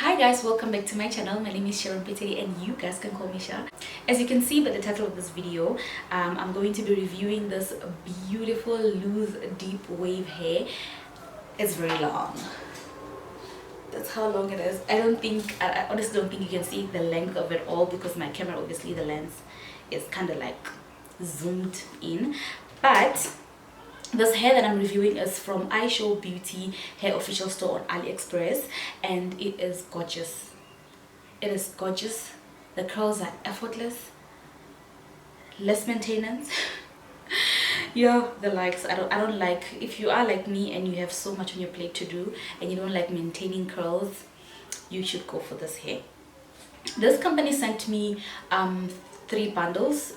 Hi guys, welcome back to my channel. My name is Ishowbeauty and you guys can call me Sha. As you can see by the title of this video, I'm going to be reviewing this beautiful loose deep wave hair. It's very long. That's how long it is. I honestly don't think you can see the length of it all because my camera, obviously the lens is kind of like zoomed in. But this hair that I'm reviewing is from Ishowbeauty Hair official store on Aliexpress, and it is gorgeous. It is gorgeous. The curls are effortless, less maintenance. Yeah, the likes. I don't like, if you are like me and you have so much on your plate to do and you don't like maintaining curls, you should go for this hair. This company sent me three bundles,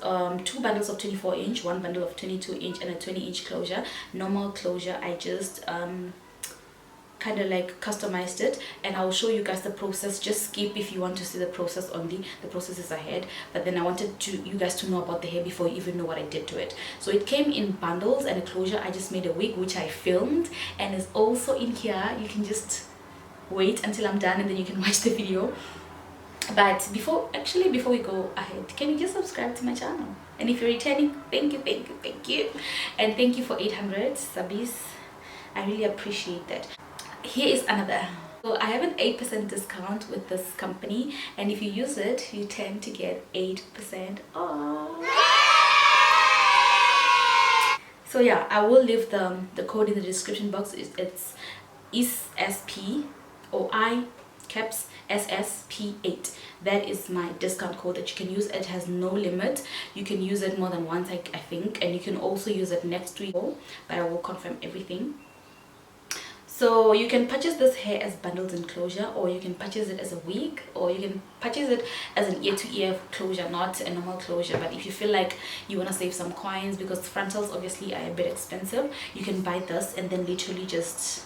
two bundles of 24-inch, one bundle of 22-inch, and a 20-inch closure. Normal closure. I just kind of like customized it, and I'll show you guys the process. Just skip if you want to see the process only. The process is ahead, but then I wanted you guys to know about the hair before you even know what I did to it. So it came in bundles, and a closure. I just made a wig which I filmed, and it's also in here. You can just wait until I'm done and then you can watch the video. But before we go ahead, can you just subscribe to my channel? And if you're returning, thank you, and thank you for 800 subbies. I really appreciate that. Here is another. So I have an 8% discount with this company, and if you use it, you tend to get 8% off. So yeah, I will leave the code in the description box. It's ISSP or I caps SSP8. That is my discount code that you can use. It has no limit. You can use it more than once, I think, and you can also use it next week, but I will confirm everything. So you can purchase this hair as bundles and closure, or you can purchase it as a wig, or you can purchase it as an ear-to-ear closure, not a normal closure. But if you feel like you want to save some coins, because frontals obviously are a bit expensive, you can buy this and then literally just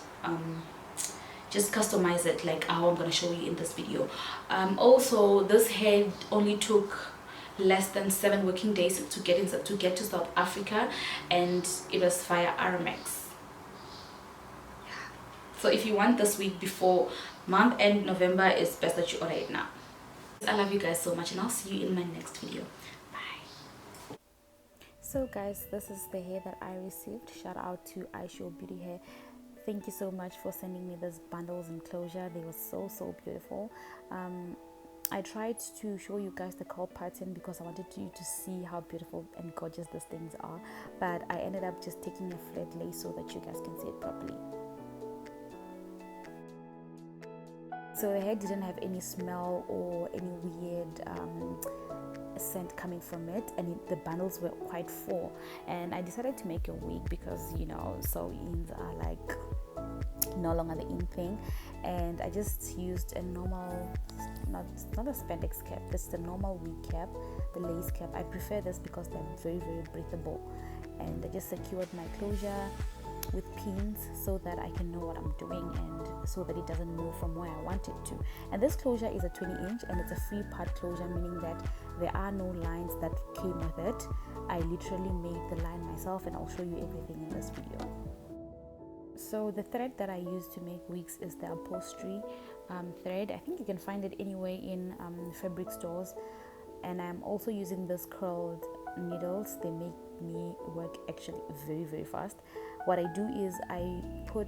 customize it like how I'm going to show you in this video. Also, this hair only took less than 7 working days to get to South Africa, and it was via Aramex. So if you want this week before month end November, it's best that you order it now. I love you guys so much, and I'll see you in my next video. Bye. So guys, this is the hair that I received. Shout out to Ishowbeauty Hair. Thank you so much for sending me these bundles and closure. They were so beautiful. I tried to show you guys the curl pattern because I wanted you to see how beautiful and gorgeous these things are, but I ended up just taking a flat lace so that you guys can see it properly. So the hair didn't have any smell or any weird scent coming from it, and the bundles were quite full. And I decided to make a wig because, you know, sew-ins are like no longer the in thing, and I just used a normal, not a spandex cap, just a normal wig cap, the lace cap. I prefer this because they're very breathable, and I just secured my closure with pins so that I can know what I'm doing and so that it doesn't move from where I want it to. And this closure is a 20-inch, and it's a free part closure, meaning that there are no lines that came with it. I literally made the line myself, and I'll show you everything in this video. So the thread that I use to make wigs is the upholstery thread. I think you can find it anywhere in fabric stores, and I'm also using this curled needles. They make me work actually very fast. What I do is I put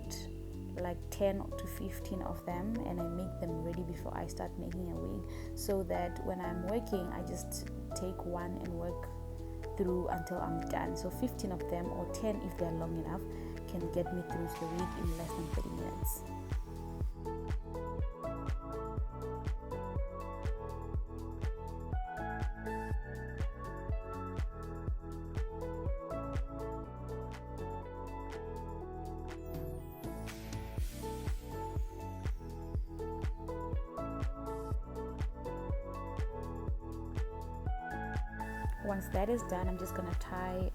like 10 to 15 of them, and I make them ready before I start making a wig, so that when I'm working, I just take one and work through until I'm done. So 15 of them, or 10 if they're long enough, can get me through the wig in less than 30 minutes. Once that is done, I'm just gonna tie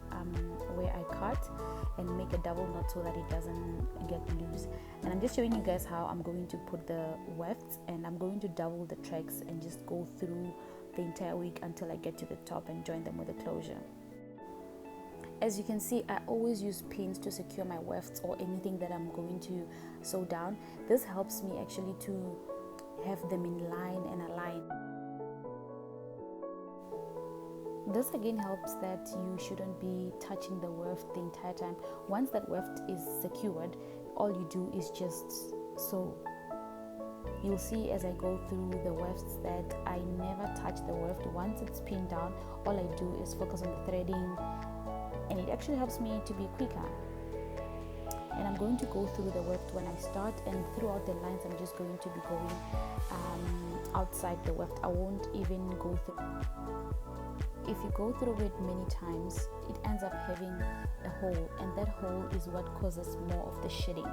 where I cut and make a double knot so that it doesn't get loose. And I'm just showing you guys how I'm going to put the wefts, and I'm going to double the tracks and just go through the entire wig until I get to the top and join them with a closure. As you can see, I always use pins to secure my wefts or anything that I'm going to sew down. This helps me actually to have them in line and align. This again helps that you shouldn't be touching the weft the entire time. Once that weft is secured, all you do is just sew. You'll see as I go through the wefts that I never touch the weft. Once it's pinned down, all I do is focus on the threading, and it actually helps me to be quicker. And I'm going to go through the weft when I start, and throughout the lines I'm just going to be going outside the weft. I won't even go through. If you go through it many times, it ends up having a hole, and that hole is what causes more of the shedding.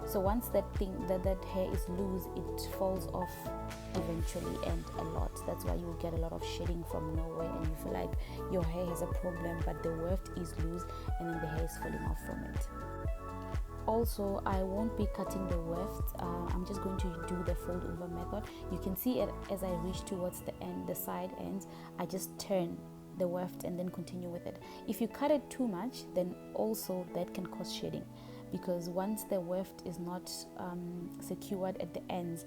So once that hair is loose, it falls off eventually, and a lot. That's why you'll get a lot of shedding from nowhere, and you feel like your hair has a problem, but the weft is loose, and then the hair is falling off from it. Also, I won't be cutting the weft. I'm just going to do the fold over method. You can see it as I reach towards the end, the side ends, I just turn the weft and then continue with it. If you cut it too much, then also that can cause shedding, because once the weft is not secured at the ends,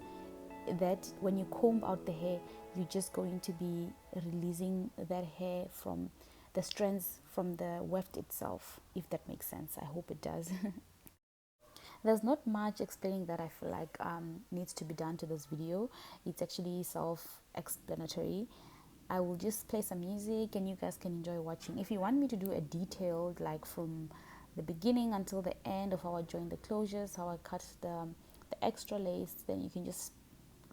that when you comb out the hair, you're just going to be releasing that hair from the strands from the weft itself, if that makes sense. I hope it does. There's not much explaining that I feel like needs to be done to this video. It's actually self-explanatory. I will just play some music and you guys can enjoy watching. If you want me to do a detailed, like from the beginning until the end of how I join the closures, how I cut the extra lace, then you can just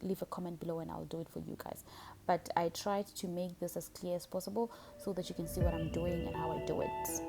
leave a comment below and I'll do it for you guys. But I tried to make this as clear as possible so that you can see what I'm doing and how I do it.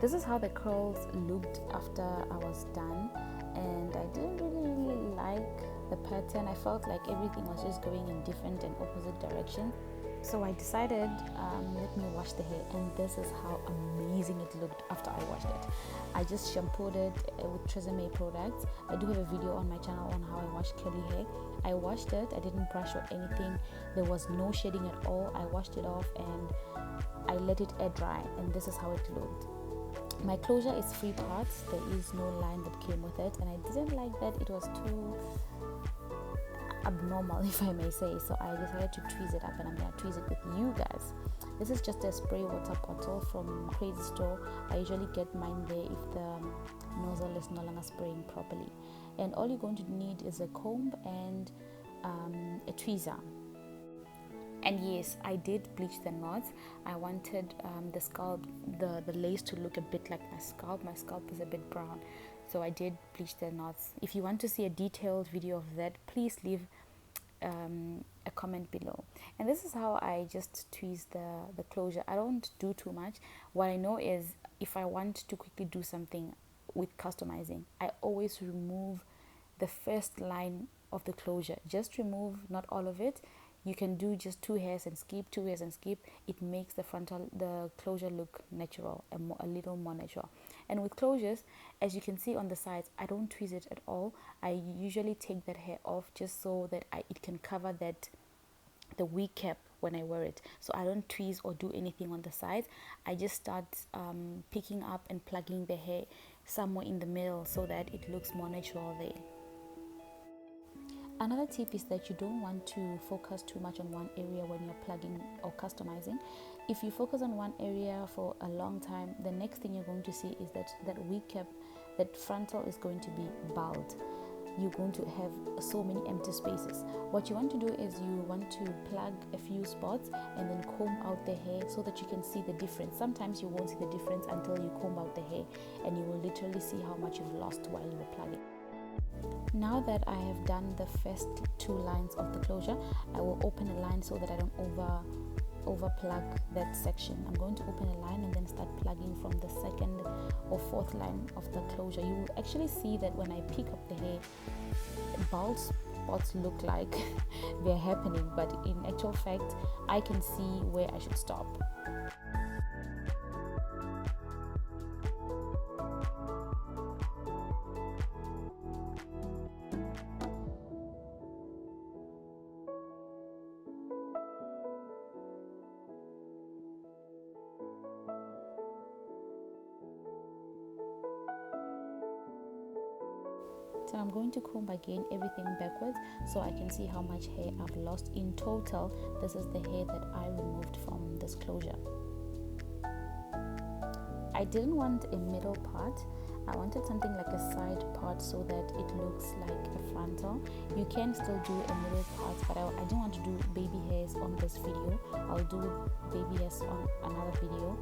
This is how the curls looked after I was done, and I didn't really like the pattern. I felt like everything was just going in different and opposite directions. So I decided, let me wash the hair, and this is how amazing it looked after I washed it. I just shampooed it with Tresemme products. I do have a video on my channel on how I wash curly hair. I washed it, I didn't brush or anything. There was no shedding at all. I washed it off and I let it air dry, and this is how it looked. My closure is 3 parts. There is no line that came with it, and I didn't like that. It was too abnormal, if I may say. So I decided to tweeze it up, and I'm gonna tweeze it with you guys. This is just a spray water bottle from Crazy Store. I usually get mine there if the nozzle is no longer spraying properly. And all you're going to need is a comb and a tweezer. And yes, I did bleach the knots. I wanted the scalp, the lace to look a bit like my scalp. My scalp is a bit brown, so I did bleach the knots. If you want to see a detailed video of that, please leave a comment below. And this is how I just tweeze the closure. I don't do too much. What I know is if I want to quickly do something with customizing, I always remove the first line of the closure. Just remove, not all of it. You can do just 2 hairs and skip, 2 hairs and skip. It makes the closure look natural, a little more natural. And with closures, as you can see on the sides, I don't tweeze it at all. I usually take that hair off just so that it can cover the wig cap when I wear it. So I don't tweeze or do anything on the sides. I just start picking up and plugging the hair somewhere in the middle so that it looks more natural there. Another tip is that you don't want to focus too much on one area when you're plugging or customizing. If you focus on one area for a long time, the next thing you're going to see is that wig cap, that frontal is going to be bald. You're going to have so many empty spaces. What you want to do is you want to plug a few spots and then comb out the hair so that you can see the difference. Sometimes you won't see the difference until you comb out the hair, and you will literally see how much you've lost while you were plugging. Now that I have done the first 2 lines of the closure, I will open a line so that I don't over plug that section. I'm going to open a line and then start plugging from the 2nd or 4th line of the closure. You will actually see that when I pick up the hair, bald spots look like they're happening, but in actual fact, I can see where I should stop. So I'm going to comb again everything backwards so I can see how much hair I've lost. In total, this is the hair that I removed from this closure. I didn't want a middle part. I wanted something like a side part so that it looks like a frontal. You can still do a middle part, but I didn't want to do baby hairs on this video. I'll do baby hairs on another video.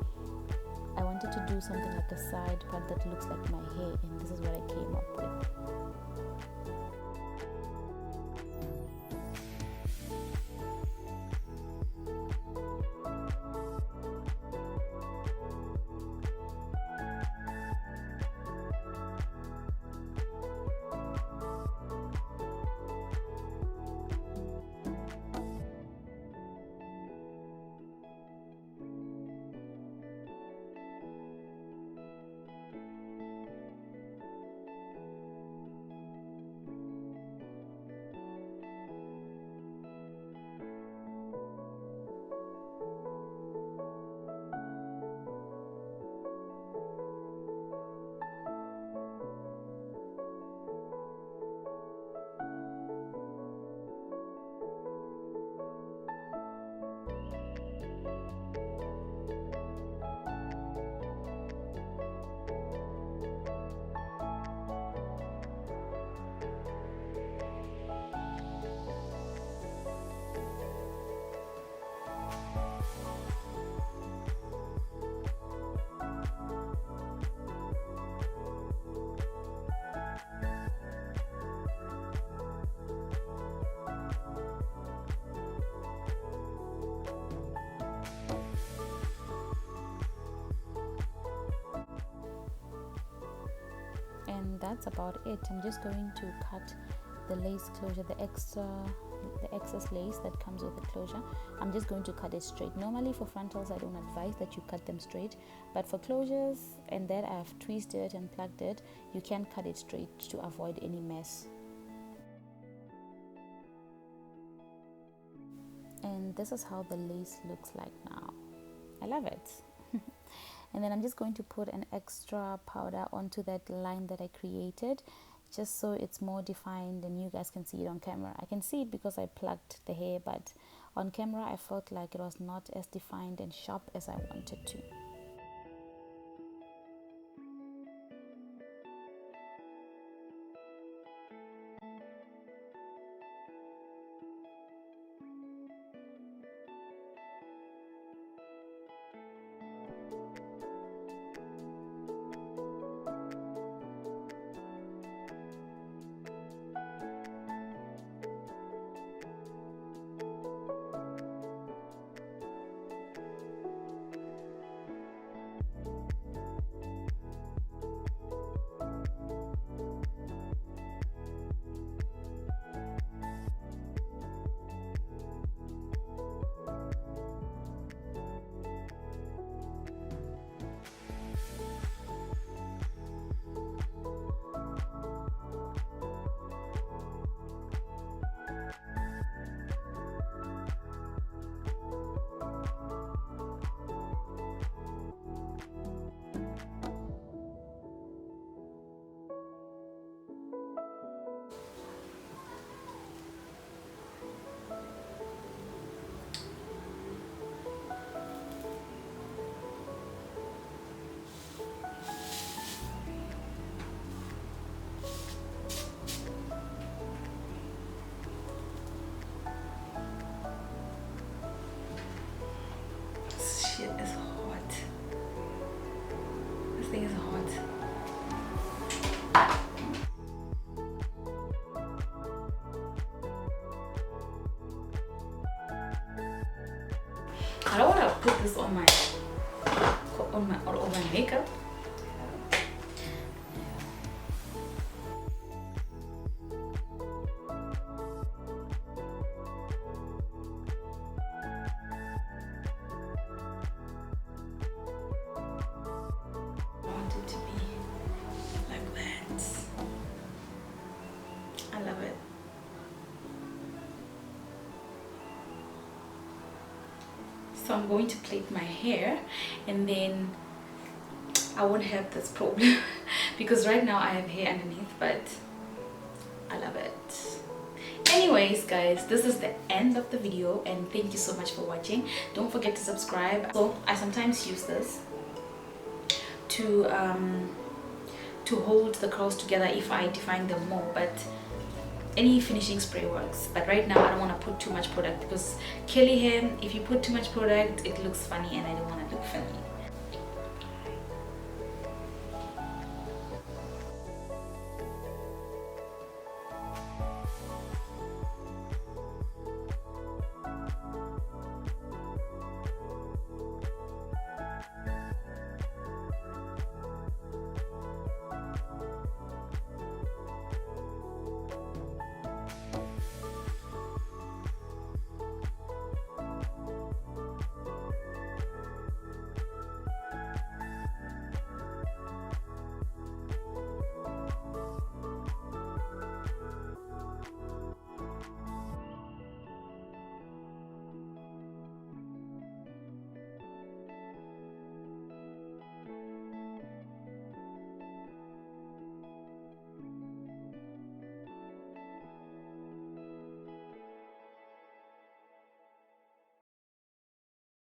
I wanted to do something like a side part that looks like my hair, and this is what I came up with. And that's about it. I'm just going to cut the lace closure, the excess lace that comes with the closure. I'm just going to cut it straight. Normally for frontals I don't advise that you cut them straight, but for closures and that I've tweezed it and plugged it, you can cut it straight to avoid any mess. And this is how the lace looks like now. I love it. And then I'm just going to put an extra powder onto that line that I created, just so it's more defined and you guys can see it on camera. I can see it because I plucked the hair, but on camera I felt like it was not as defined and sharp as I wanted to. Shit is hot. This thing is hot. I don't want to put this on my makeup. I want it to be like that. I love it. So I'm going to plait my hair, and then I won't have this problem because right now I have hair underneath, but I love it. Anyways guys, this is the end of the video, and thank you so much for watching. Don't forget to subscribe. So I sometimes use this to hold the curls together if I define them more, but any finishing spray works. But right now I don't want to put too much product, because curly hair, if you put too much product, it looks funny and I don't want to look funny.